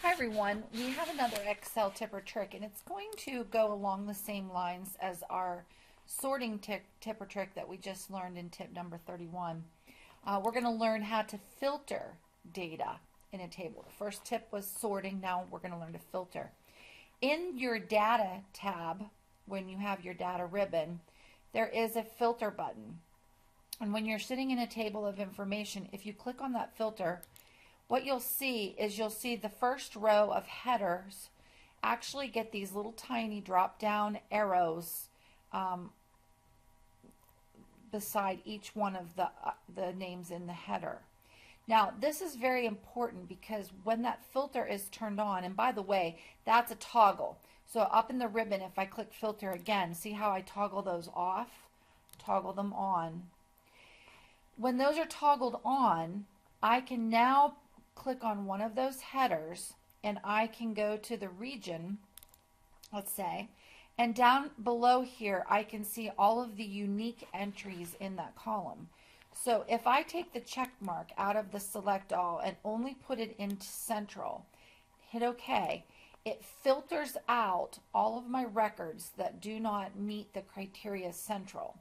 Hi everyone, we have another Excel tip or trick, and it's going to go along the same lines as our sorting tip or trick that we just learned in tip number 31. We're going to learn how to filter data in a table. The first tip was sorting, now we're going to learn to filter. In your data tab, when you have your data ribbon, there is a filter button. And when you're sitting in a table of information, if you click on that filter, what you'll see is the first row of headers actually get these little tiny drop down arrows beside each one of the names in the header. Now this is very important because when that filter is turned on, and by the way, that's a toggle. So up in the ribbon, if I click filter again, see how I toggle those off? Toggle them on. When those are toggled on, I can now click on one of those headers and I can go to the region, let's say, and down below here I can see all of the unique entries in that column. So if I take the check mark out of the select all and only put it into central, hit OK, it filters out all of my records that do not meet the criteria central.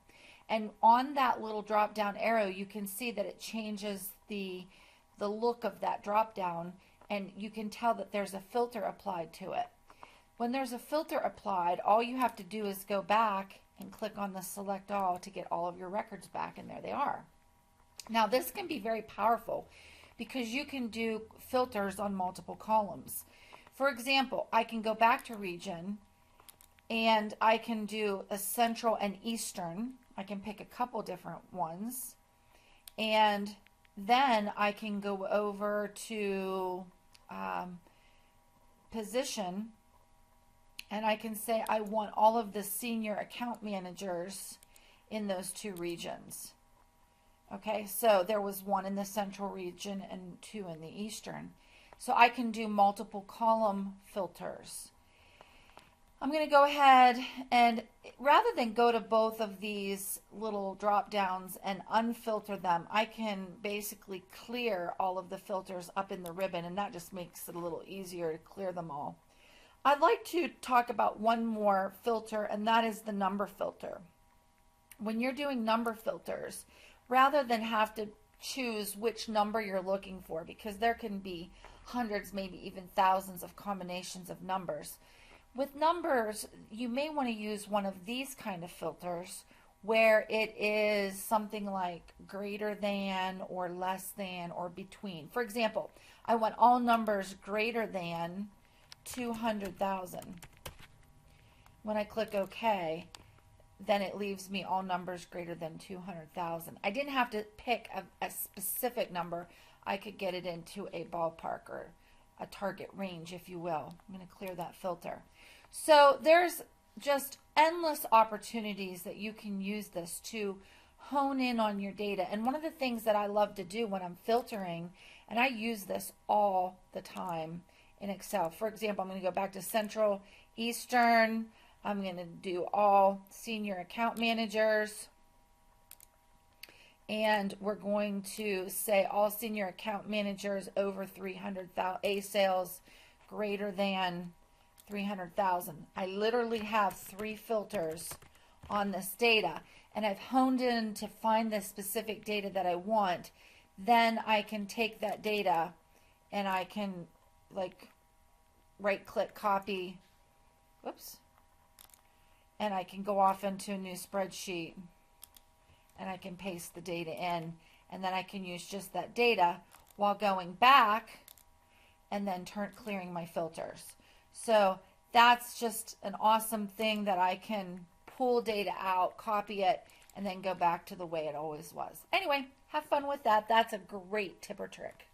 And on that little drop down arrow you can see that it changes the look of that drop down, and you can tell that there's a filter applied to it. When there's a filter applied, all you have to do is go back and click on the select all to get all of your records back, and there they are. Now this can be very powerful because you can do filters on multiple columns. For example, I can go back to region and I can do a central and eastern. I can pick a couple different ones, and then I can go over to position, and I can say I want all of the senior account managers in those two regions. Okay, so there was one in the central region and two in the eastern. So I can do multiple column filters. I'm going to go ahead and rather than go to both of these little drop downs and unfilter them, I can basically clear all of the filters up in the ribbon, and that just makes it a little easier to clear them all. I'd like to talk about one more filter, and that is the number filter. When you're doing number filters, rather than have to choose which number you're looking for, because there can be hundreds, maybe even thousands of combinations of numbers, with numbers, you may want to use one of these kind of filters where it is something like greater than or less than or between. For example, I want all numbers greater than 200,000. When I click OK, then it leaves me all numbers greater than 200,000. I didn't have to pick a specific number. I could get it into a ballpark or a target range, if you will. I'm going to clear that filter. So there's just endless opportunities that you can use this to hone in on your data. And one of the things that I love to do when I'm filtering, and I use this all the time in Excel. For example, I'm going to go back to Central, Eastern. I'm going to do all senior account managers. And we're going to say all senior account managers over 300,000, A sales greater than 300,000. I literally have 3 filters on this data, and I've honed in to find the specific data that I want. Then I can take that data and I can like right click copy, whoops, and I can go off into a new spreadsheet and I can paste the data in, and then I can use just that data while going back and then clearing my filters. So that's just an awesome thing that I can pull data out, copy it, and then go back to the way it always was. Anyway, have fun with that. That's a great tip or trick.